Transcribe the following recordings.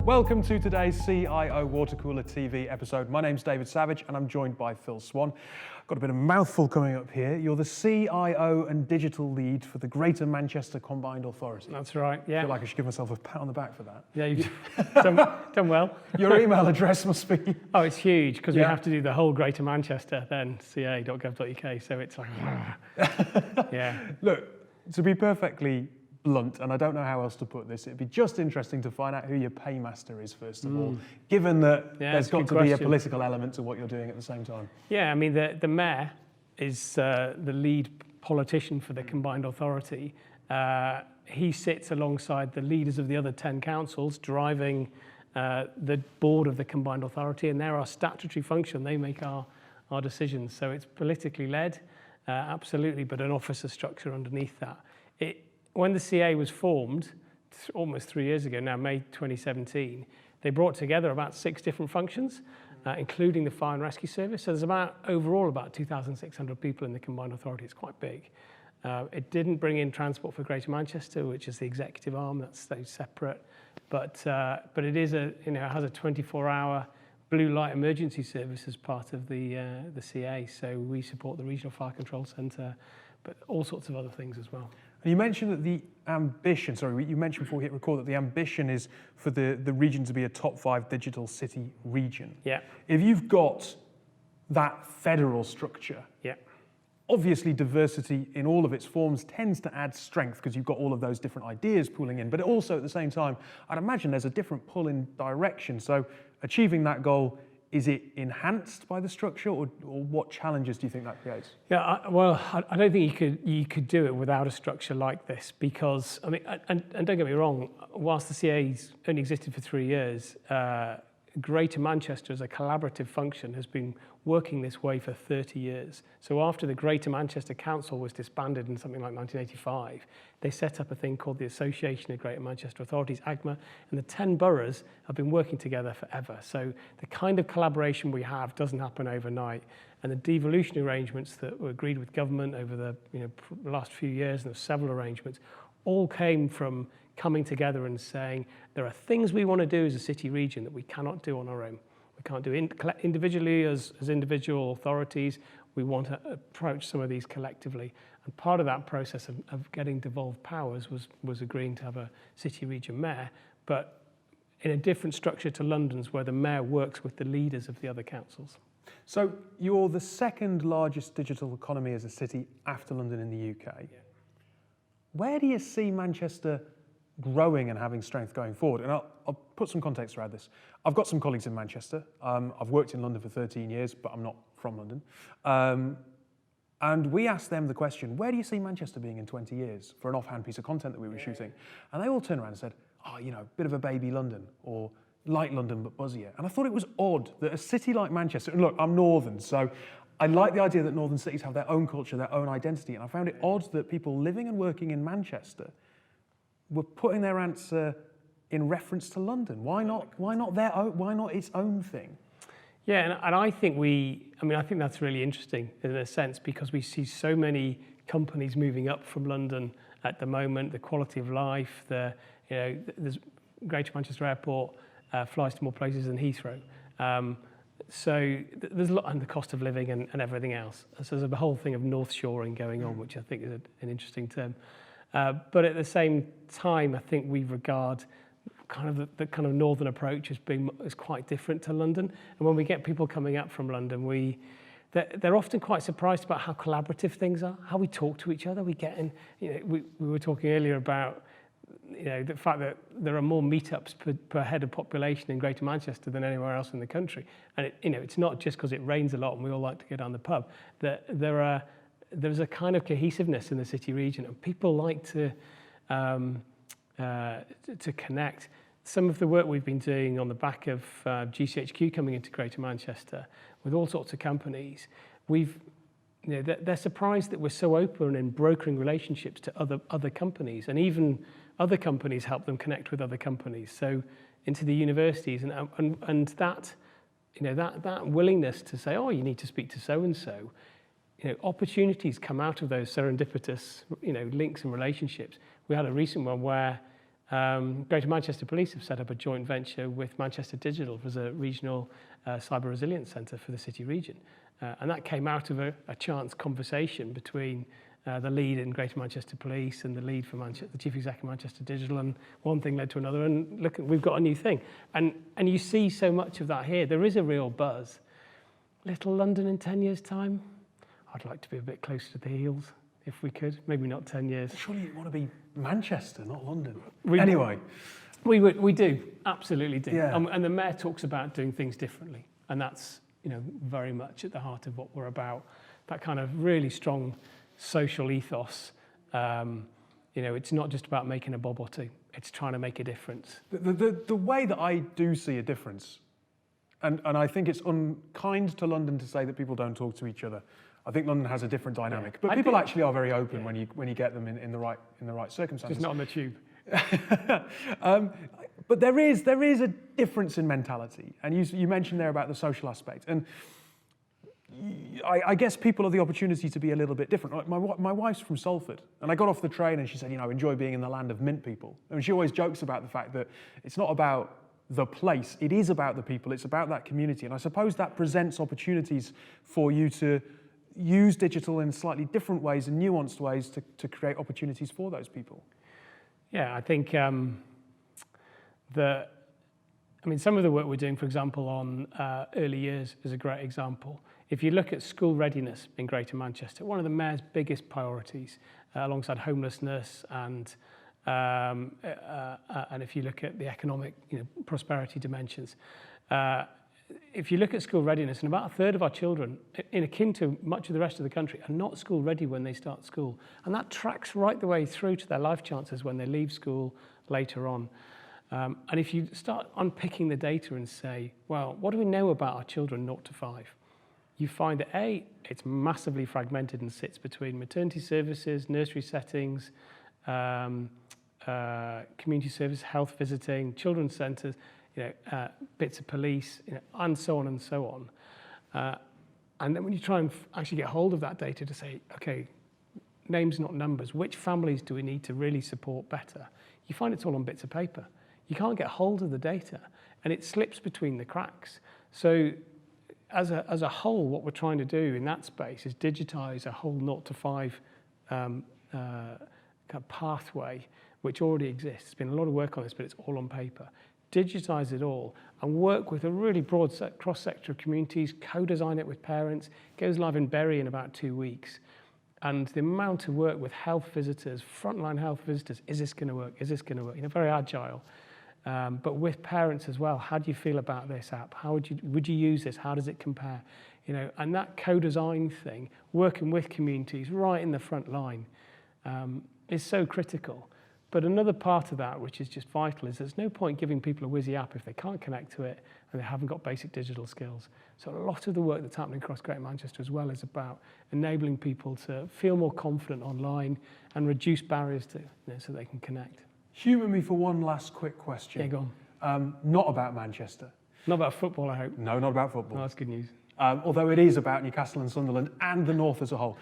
Welcome to today's CIO Water Cooler TV episode. My name's David Savage and I'm joined by Phil Swan. Got a bit of mouthful coming up here. You're the CIO and digital lead for the Greater Manchester Combined Authority. That's right, yeah. I feel like I should give myself a pat on the back for that. Yeah, you've done well. Your email address must be... Oh, it's huge because we have to do the whole Greater Manchester, then ca.gov.uk, so it's like, yeah. Look, to be perfectly blunt, and I don't know how else to put this, it'd be just interesting to find out who your paymaster is, first of all, given that there's got to be a political element to what you're doing at the same time. Yeah, I mean, the mayor is the lead politician for the Combined Authority. He sits alongside the leaders of the other 10 councils, driving the board of the Combined Authority, and they're our statutory function. They make our decisions. So it's politically led, absolutely, but an officer structure underneath that. When the CA was formed, almost 3 years ago now, May 2017, they brought together about 6 different functions, including the fire and rescue service. So there's overall about 2,600 people in the Combined Authority. It's quite big. It didn't bring in Transport for Greater Manchester, which is the executive arm. That's separate, but it is it has a 24-hour blue light emergency service as part of the CA. So we support the Regional Fire Control Centre, but all sorts of other things as well. And you mentioned that the ambition, you mentioned before we hit record that the ambition is for the region to be a top 5 digital city region. Yeah. If you've got that federal structure, obviously diversity in all of its forms tends to add strength because you've got all of those different ideas pooling in. But also at the same time, I'd imagine there's a different pull in direction. So achieving that goal, is it enhanced by the structure, or what challenges do you think that creates? Yeah, I don't think you could do it without a structure like this, because I mean, and don't get me wrong, whilst the CA's only existed for 3 years, Greater Manchester as a collaborative function has been working this way for 30 years. So after the Greater Manchester Council was disbanded in something like 1985, they set up a thing called the Association of Greater Manchester Authorities, AGMA, and the 10 boroughs have been working together forever. So the kind of collaboration we have doesn't happen overnight. And the devolution arrangements that were agreed with government over the last few years, and there's several arrangements, all came from coming together and saying, there are things we want to do as a city region that we cannot do on our own. We can't do individually as individual authorities. We want to approach some of these collectively. And part of that process of getting devolved powers was agreeing to have a city region mayor, but in a different structure to London's, where the mayor works with the leaders of the other councils. So you're the second largest digital economy as a city after London in the UK. Yeah. Where do you see Manchester growing and having strength going forward? And I'll put some context around this. I've got some colleagues in Manchester. I've worked in London for 13 years, but I'm not from London. And we asked them the question, where do you see Manchester being in 20 years for an offhand piece of content that we were shooting? And they all turned around and said, bit of a baby London, or like London but buzzier. And I thought it was odd that a city like Manchester, and look, I'm northern, so I like the idea that northern cities have their own culture, their own identity, and I found it odd that people living and working in Manchester were putting their answer in reference to London. Why not their own? Why not its own thing? Yeah, and I think I think that's really interesting in a sense, because we see so many companies moving up from London at the moment. The quality of life, there's Greater Manchester Airport flies to more places than Heathrow. So there's a lot, and the cost of living and everything else. So there's a whole thing of North Shoring going on, which I think is an interesting term. But at the same time, I think we regard the kind of northern approach as quite different to London. And when we get people coming up from London, they're often quite surprised about how collaborative things are, how we talk to each other. We get in, we were talking earlier about the fact that there are more meetups per head of population in Greater Manchester than anywhere else in the country. And it's not just because it rains a lot and we all like to go down the pub. There's a kind of cohesiveness in the city region, and people like to connect. Some of the work we've been doing on the back of GCHQ coming into Greater Manchester with all sorts of companies, they're surprised that we're so open in brokering relationships to other companies, and even other companies help them connect with other companies. So into the universities, and that willingness to say, oh, you need to speak to so and so. Opportunities come out of those serendipitous, links and relationships. We had a recent one where Greater Manchester Police have set up a joint venture with Manchester Digital as a regional cyber resilience centre for the city region. And that came out of a chance conversation between the lead in Greater Manchester Police and the lead for the Chief Executive of Manchester Digital, and one thing led to another, and look, we've got a new thing. And you see so much of that here. There is a real buzz. Little London in 10 years' time? I'd like to be a bit closer to the heels, if we could. Maybe not 10 years. Surely you want to be Manchester, not London. Anyway. We do, absolutely do. Yeah. And the Mayor talks about doing things differently. And that's, very much at the heart of what we're about. That kind of really strong social ethos. It's not just about making a bob or two. It's trying to make a difference. The way that I do see a difference, and I think it's unkind to London to say that people don't talk to each other. I think London has a different dynamic, but people actually are very open when you get them in the right circumstances. Just not on the tube. But there is a difference in mentality, and you mentioned there about the social aspect, and I guess people have the opportunity to be a little bit different. Like my wife's from Salford, and I got off the train and she said, I enjoy being in the land of mint people. And she always jokes about the fact that it's not about the place, it is about the people, it's about that community. And I suppose that presents opportunities for you to use digital in slightly different ways and nuanced ways to create opportunities for those people. Yeah, I think some of the work we're doing, for example, on early years is a great example. If you look at school readiness in Greater Manchester, one of the Mayor's biggest priorities, alongside homelessness and if you look at the economic prosperity dimensions, if you look at school readiness, and about a third of our children, in akin to much of the rest of the country, are not school ready when they start school. And that tracks right the way through to their life chances when they leave school later on. And if you start unpicking the data and say, well, what do we know about our children 0 to 5? You find that A, it's massively fragmented and sits between maternity services, nursery settings, community service, health visiting, children's centres, bits of police, and so on and so on. And then when you try and actually get hold of that data to say, okay, names not numbers, which families do we need to really support better? You find it's all on bits of paper. You can't get hold of the data, and it slips between the cracks. So as a whole, what we're trying to do in that space is digitize a whole 0 to 5 kind of pathway, which already exists. There's been a lot of work on this, but it's all on paper. Digitize it all and work with a really broad cross-sector of communities, co-design it with parents. It goes live in Bury in about 2 weeks. And the amount of work with health visitors, frontline health visitors, is this going to work? Is this going to work? Very agile. But with parents as well, how do you feel about this app? How would you use this? How does it compare? And that co-design thing, working with communities right in the front line, is so critical. But another part of that, which is just vital, is there's no point giving people a whizzy app if they can't connect to it and they haven't got basic digital skills. So a lot of the work that's happening across Greater Manchester as well is about enabling people to feel more confident online and reduce barriers to so they can connect. Humour me for one last quick question. Yeah, go on. Not about Manchester. Not about football, I hope. No, not about football. No, that's good news. Although it is about Newcastle and Sunderland and the North as a whole.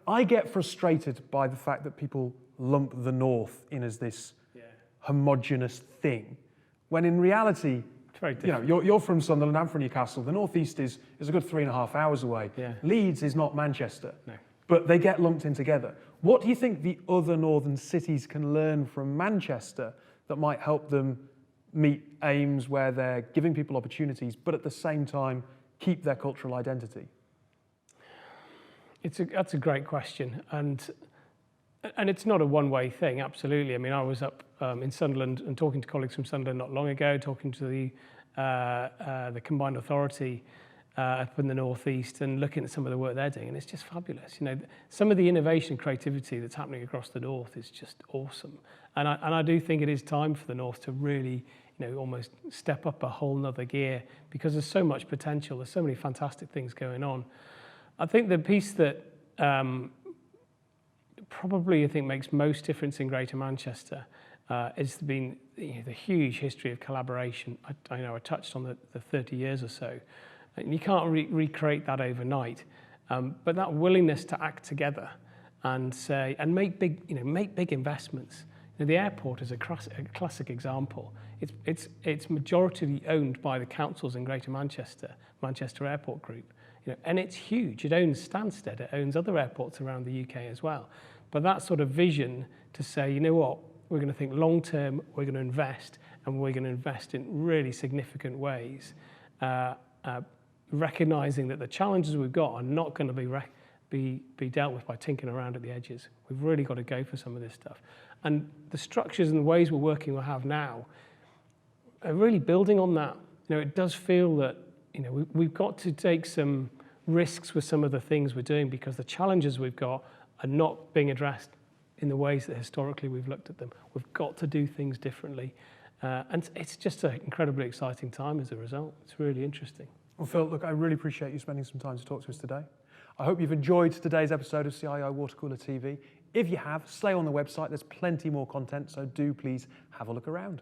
I get frustrated by the fact that people lump the North in as this homogenous thing, when in reality, it's very different. You're from Sunderland, I'm from Newcastle. The North East is a good 3.5 hours away. Yeah. Leeds is not Manchester. No. But they get lumped in together. What do you think the other northern cities can learn from Manchester that might help them meet aims where they're giving people opportunities, but at the same time keep their cultural identity? That's a great question, and it's not a one-way thing. Absolutely. I mean, I was up in Sunderland and talking to colleagues from Sunderland not long ago, talking to the combined authority up in the northeast and looking at some of the work they're doing, and it's just fabulous. Some of the innovation and creativity that's happening across the north is just awesome, and I do think it is time for the north to really, almost step up a whole nother gear, because there's so much potential. There's so many fantastic things going on. I think the piece that probably makes most difference in Greater Manchester has been the huge history of collaboration. I touched on the 30 years or so. And you can't recreate that overnight, but that willingness to act together and say and make big investments. Now, the airport is a classic example. It's majority owned by the councils in Greater Manchester, Manchester Airport Group, and it's huge. It owns Stansted, it owns other airports around the UK as well. But that sort of vision to say, you know what, we're going to think long term, we're going to invest, and we're going to invest in really significant ways, recognizing that the challenges we've got are not going to be dealt with by tinkering around at the edges. We've really got to go for some of this stuff. And the structures and the ways we're working we'll have now are really building on that. It does feel that we've got to take some risks with some of the things we're doing because the challenges we've got are not being addressed in the ways that historically we've looked at them. We've got to do things differently. And it's just an incredibly exciting time as a result. It's really interesting. Well, Phil, look, I really appreciate you spending some time to talk to us today. I hope you've enjoyed today's episode of CIO Watercooler TV. If you have, stay on the website. There's plenty more content, so do please have a look around.